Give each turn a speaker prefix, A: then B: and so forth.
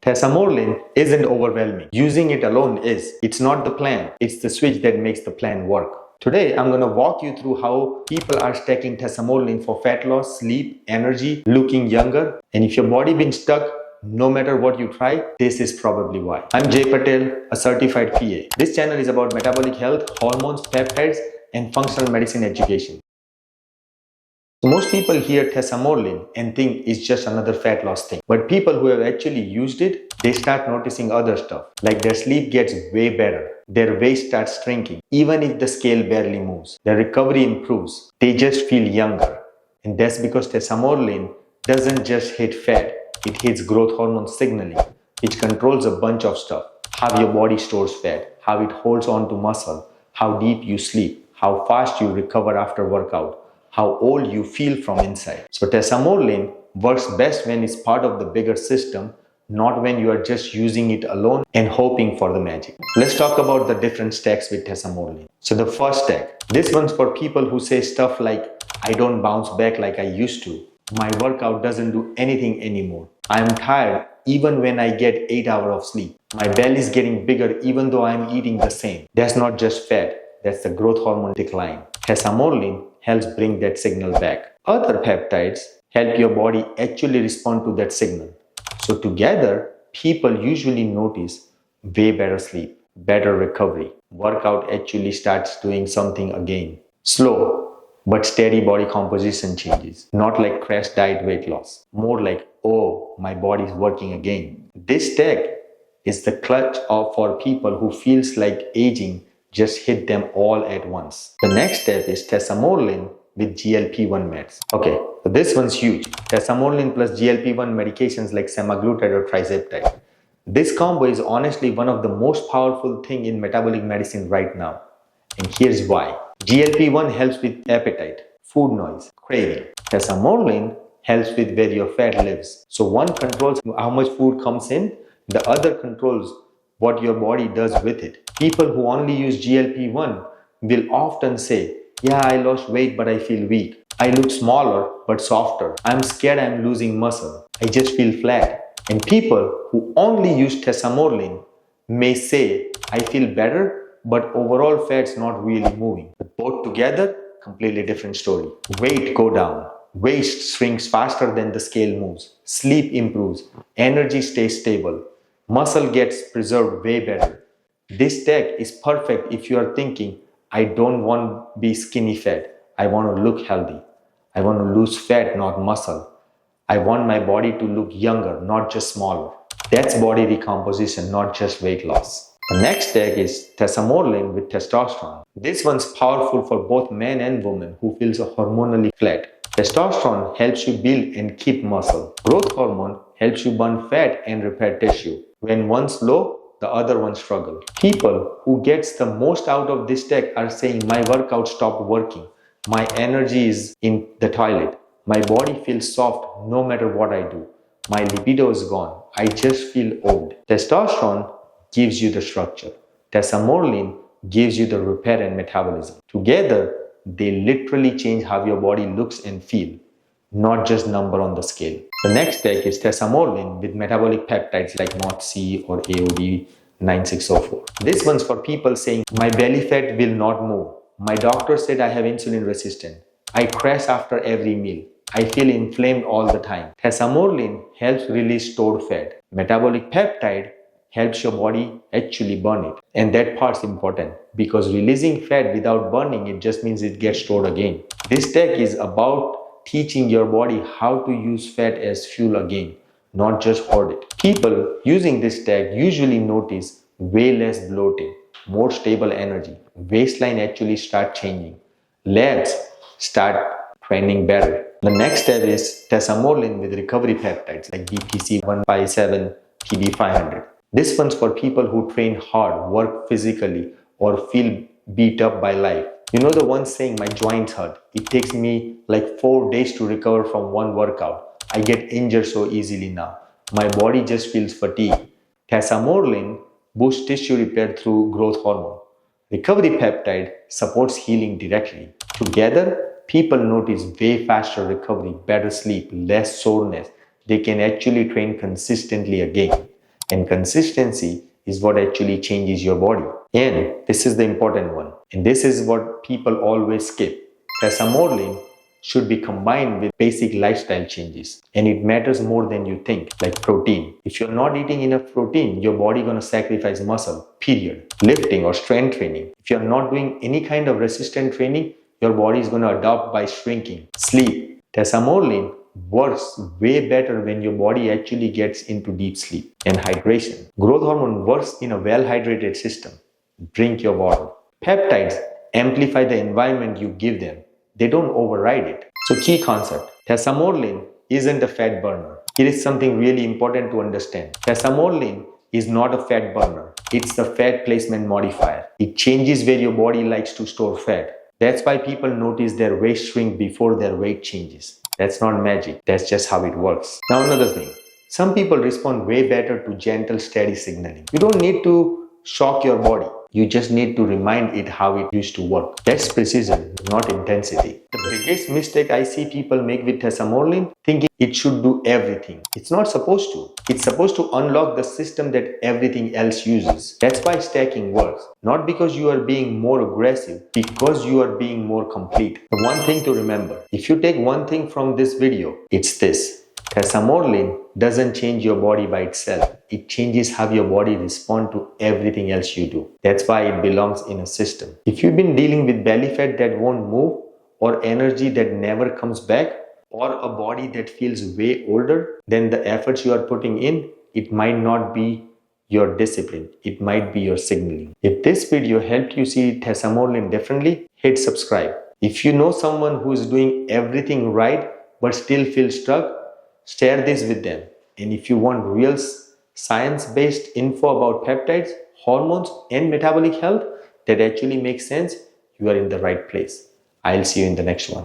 A: Tesamorelin isn't overwhelming. Using it alone is. It's not the plan. It's the switch that makes the plan work. Today, I'm going to walk you through how people are stacking Tesamorelin for fat loss, sleep, energy, looking younger. And if your body been stuck, no matter what you try, this is probably why. I'm Jay Patel, a certified PA. This channel is about metabolic health, hormones, peptides, and functional medicine education. So most people hear Tesamorelin and think it's just another fat loss thing. But people who have actually used it, they start noticing other stuff. Like their sleep gets way better. Their waist starts shrinking, even if the scale barely moves. Their recovery improves. They just feel younger. And that's because Tesamorelin doesn't just hit fat. It hits growth hormone signaling, which controls a bunch of stuff. How your body stores fat, how it holds on to muscle, how deep you sleep, how fast you recover after workout, how old you feel from inside. So Tesamorelin works best when it's part of the bigger system, not when you are just using it alone and hoping for the magic. Let's talk about the different stacks with Tesamorelin. So the first stack, this one's for people who say stuff like, I don't bounce back like I used to. My workout doesn't do anything anymore. I'm tired even when I get 8 hours of sleep. My belly is getting bigger even though I'm eating the same. That's not just fat, that's the growth hormone decline. Tesamorelin helps bring that signal back. Other peptides help your body actually respond to that signal. So together, people usually notice way better sleep, better recovery. Workout actually starts doing something again. Slow but steady body composition changes. Not like crash diet weight loss. More like, oh, my body is working again. This stack is the clutch for people who feels like aging just hit them all at once. The next step is Tesamorelin with GLP-1 meds. Okay, so this one's huge. Tesamorelin plus GLP-1 medications like Semaglutide or Peptide. This combo is honestly one of the most powerful thing in metabolic medicine right now. And here's why. GLP-1 helps with appetite, food noise, craving. Tesamorelin helps with where your fat lives. So one controls how much food comes in, the other controls what your body does with it. People who only use GLP-1 will often say, yeah, I lost weight but I feel weak. I look smaller but softer. I'm scared I'm losing muscle. I just feel flat. And people who only use Tesamorelin may say, I feel better but overall fat's not really moving. But both together, completely different story. Weight go down. Waist shrinks faster than the scale moves. Sleep improves. Energy stays stable. Muscle gets preserved way better. This stack is perfect if you are thinking, I don't want to be skinny fat. I want to look healthy. I want to lose fat, not muscle. I want my body to look younger, not just smaller. That's body recomposition, not just weight loss. The next stack is Tesamorelin with testosterone. This one's powerful for both men and women who feels hormonally flat. Testosterone helps you build and keep muscle. Growth hormone helps you burn fat and repair tissue. When one's low, the other one struggles. People who gets the most out of this stack are saying, my workout stopped working. My energy is in the toilet. My body feels soft no matter what I do. My libido is gone. I just feel old. Testosterone gives you the structure. Tesamorelin gives you the repair and metabolism. Together, they literally change how your body looks and feel, not just number on the scale. The next stack is Tesamorelin with metabolic peptides like mots-c or AOD 9604. This one's for people saying, my belly fat will not move. My doctor said I have insulin resistance. I crash after every meal. I feel inflamed all the time. Tesamorelin helps release stored fat. Metabolic peptide helps your body actually burn it. And that part's important because releasing fat without burning it just means it gets stored again. This stack is about teaching your body how to use fat as fuel again, not just hoard it. People using this stack usually notice way less bloating, more stable energy. Waistline actually start changing. Labs start trending better. The next step is Tesamorelin with recovery peptides like BPC 157, TB500. This one's for people who train hard, work physically, or feel beat up by life. You know the one saying, my joints hurt. It takes me like 4 days to recover from one workout. I get injured so easily now. My body just feels fatigued. Tesamorelin boosts tissue repair through growth hormone. Recovery peptide supports healing directly. Together, people notice way faster recovery, better sleep, less soreness. They can actually train consistently again. And consistency is what actually changes your body. And this is the important one. And this is what people always skip. Tesamorelin should be combined with basic lifestyle changes. And it matters more than you think, like protein. If you're not eating enough protein, your body gonna sacrifice muscle, period. Lifting or strength training. If you're not doing any kind of resistant training, your body is gonna adapt by shrinking. Sleep. Tesamorelin works way better when your body actually gets into deep sleep. And hydration. Growth hormone works in a well-hydrated system. Drink your water. Peptides amplify the environment you give them. They don't override it. So key concept, Tesamorelin isn't a fat burner. It is something really important to understand. Tesamorelin is not a fat burner. It's the fat placement modifier. It changes where your body likes to store fat. That's why people notice their waist shrink before their weight changes. That's not magic. That's just how it works. Now another thing. Some people respond way better to gentle, steady signaling. You don't need to shock your body. You just need to remind it how it used to work. That's precision, not intensity. The biggest mistake I see people make with Tesamorelin, thinking it should do everything. It's not supposed to. It's supposed to unlock the system that everything else uses. That's why stacking works. Not because you are being more aggressive, because you are being more complete. The one thing to remember, if you take one thing from this video, it's this. Tesamorelin doesn't change your body by itself. It changes how your body responds to everything else you do. That's why it belongs in a system. If you've been dealing with belly fat that won't move, or energy that never comes back, or a body that feels way older, then the efforts you are putting in, it might not be your discipline. It might be your signaling. If this video helped you see Tesamorelin differently, hit subscribe. If you know someone who is doing everything right but still feels stuck, share this with them. And if you want real science-based info about peptides, hormones, and metabolic health that actually makes sense, you are in the right place. I'll see you in the next one.